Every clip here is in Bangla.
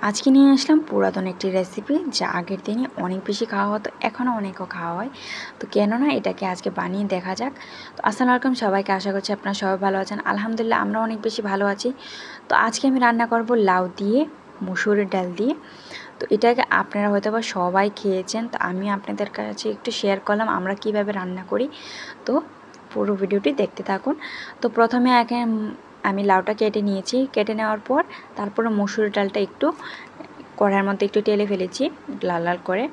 আজকে নিয়ে আসলাম পুরাতন একটি রেসিপি যা আগের দিনে অনেক বেশি খাওয়া হতো, এখনও অনেকও খাওয়া হয়। তো কেন না এটাকে আজকে বানিয়ে দেখা যাক। তো আসসালামু আলাইকুম সবাইকে, আশা করছি আপনারা সবাই ভালো আছেন। আলহামদুলিল্লাহ আমরা অনেক বেশি ভালো আছি। তো আজকে আমি রান্না করব লাউ দিয়ে মসুরের ডাল দিয়ে। তো এটাকে আপনারা হয়তো বা সবাই খেয়েছেন, তো আমি আপনাদের কাছে একটু শেয়ার করলাম আমরা কিভাবে রান্না করি। তো পুরো ভিডিওটি দেখতে থাকুন। তো প্রথমে আমি লাউটা কেটে নিয়েছি। কেটে নেওয়ার পর তারপরে মসুর ডালটা একটু কড়াইয়ের মধ্যে একটু টেলে ফেলেছি লাল লাল করে।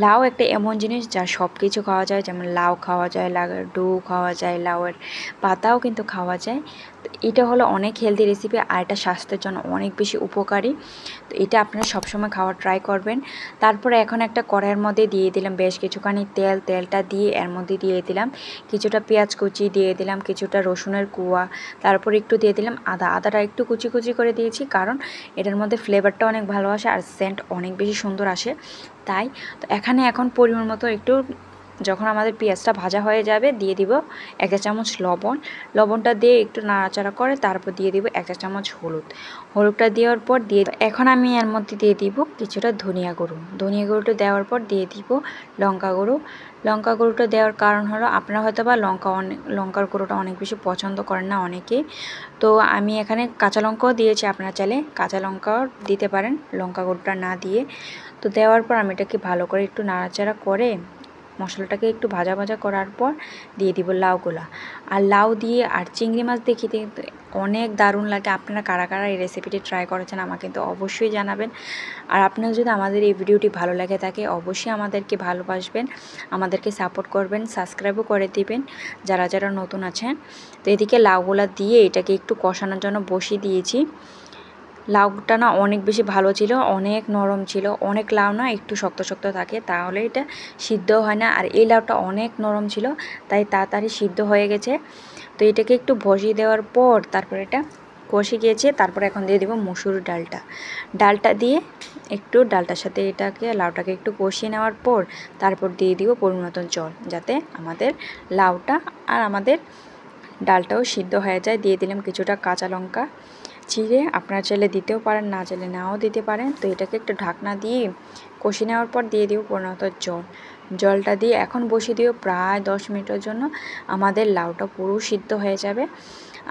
লাউ একটা এমন জিনিস যা সব কিছু খাওয়া যায়, যেমন লাউ খাওয়া যায়, লাউয়ের ডো খাওয়া যায়, লাউয়ের পাতাও কিন্তু খাওয়া যায়। তো এটা হলো অনেক হেলদি রেসিপি, আর এটা স্বাস্থ্যের জন্য অনেক বেশি উপকারী। তো এটা আপনারা সবসময় খাওয়ার ট্রাই করবেন। তারপরে এখন একটা কড়াইয়ের মধ্যে দিয়ে দিলাম বেশ কিছুখানি তেল। তেলটা দিয়ে এর মধ্যে দিয়ে দিলাম কিছুটা পেঁয়াজ কুচি, দিয়ে দিলাম কিছুটা রসুনের কুয়া, তারপর একটু দিয়ে দিলাম আদাটা একটু কুচি কুচি করে দিয়েছি, কারণ এটার মধ্যে ফ্লেভারটা অনেক ভালো আসে আর সেন্ট অনেক বেশি সুন্দর আসে তাই। তো এখন পরিমাণ মতো একটু, যখন আমাদের পেঁয়াজটা ভাজা হয়ে যাবে দিয়ে দিব 1 চা চামচ লবণ। লবণটা দিয়ে একটু নাড়াচাড়া করে তারপর দিয়ে দিব 1 চা চামচ হলুদটা দেওয়ার পর এখন আমি এর মধ্যে দিয়ে দিব কিছুটা ধনিয়া গুঁড়োটা দেওয়ার পর দিয়ে দিব লঙ্কা গুঁড়োটা দেওয়ার কারণ হলো আপনারা হয়তো বা লঙ্কার গুঁড়োটা অনেক বেশি পছন্দ করেন না অনেকেই। তো আমি এখানে কাঁচা লঙ্কাও দিয়েছি, আপনারা চাইলে কাঁচা লঙ্কাও দিতে পারেন লঙ্কা গুঁড়োটা না দিয়ে। তো দেওয়ার পর আমি এটাকে ভালো করে একটু নাড়াচাড়া করে মশলাটাকে একটু ভাজা ভাজা করার পর দিয়ে দিব লাউগুলা। আর লাউ দিয়ে আর চিংড়ি মাছ দিয়ে খেতে কিন্তু অনেক দারুণ লাগে। আপনারা কারা কারা এই রেসিপিটি ট্রাই করেছেন আমাকে কিন্তু অবশ্যই জানাবেন। আর আপনার যদি আমাদের এই ভিডিওটি ভালো লাগে থাকে অবশ্যই আমাদেরকে ভালোবাসবেন, আমাদেরকে সাপোর্ট করবেন, সাবস্ক্রাইবও করে দিবেন যারা যারা নতুন আছেন। তো এদিকে লাউগুলা দিয়ে এটাকে একটু কষানোর জন্য বসিয়ে দিয়েছি। লাউটা না অনেক বেশি ভালো ছিল, অনেক নরম ছিল। অনেক লাউ না একটু শক্ত শক্ত থাকে, তাহলে এটা সিদ্ধ হয় না। আর এই লাউটা অনেক নরম ছিল, তাই তাড়াতাড়ি সিদ্ধ হয়ে গেছে। তো এটাকে একটু বসিয়ে দেওয়ার পর তারপর এটা কষে গিয়েছে। তারপর এখন দিয়ে দেবো মসুর ডালটা দিয়ে একটু ডালটার সাথে লাউটাকে একটু কষিয়ে নেওয়ার পর তারপর দিয়ে দিব পরিমাণ মতো জল, যাতে আমাদের লাউটা আর আমাদের ডালটাও সিদ্ধ হয়ে যায়। দিয়ে দিলাম কিছুটা কাঁচা লঙ্কা চিড়ে, আপনারা চাইলে দিতেও পারেন, না চাইলে নাও দিতে পারেন। তো এটাকে একটু ঢাকনা দিয়ে কষিয়ে নেওয়ার পর দিয়ে দিব পরিমাণ মতো জলটা দিয়ে এখন বসিয়ে দিও প্রায় 10 মিনিটের জন্য। আমাদের লাউটা পুরো সিদ্ধ হয়ে যাবে।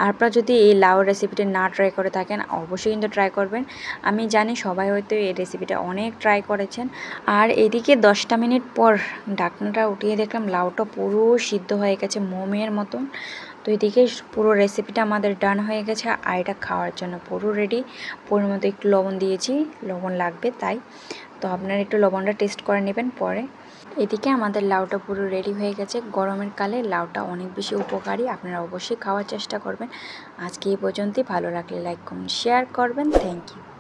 আর আপনারা যদি এই লাউ রেসিপিটা না ট্রাই করে থাকেন অবশ্যই কিন্তু ট্রাই করবেন। আমি জানি সবাই হয়তো এই রেসিপিটা অনেক ট্রাই করেছেন। আর এদিকে 10টা মিনিট পর ঢাকনাটা উঠিয়ে দেখলাম লাউটা পুরো সিদ্ধ হয়ে গেছে মোমের মতন। তো এদিকে পুরো রেসিপিটা আমাদের ডান হয়ে গেছে, আর এটা খাওয়ার জন্য পুরো রেডি। পরিমাণ মতো একটু লবণ দিয়েছি, লবণ লাগবে তাই। তো আপনারা একটু লবণটা টেস্ট করে নেবেন পরে। এদিকে আমাদের লাউটা পুরো রেডি হয়ে গেছে। গরমের কালে লাউটা অনেক বেশি উপকারী, আপনারা অবশ্যই খাওয়ার চেষ্টা করবেন। আজকে এই পর্যন্তই। ভালো লাগলে লাইক কমেন্ট শেয়ার করবেন। Thank you.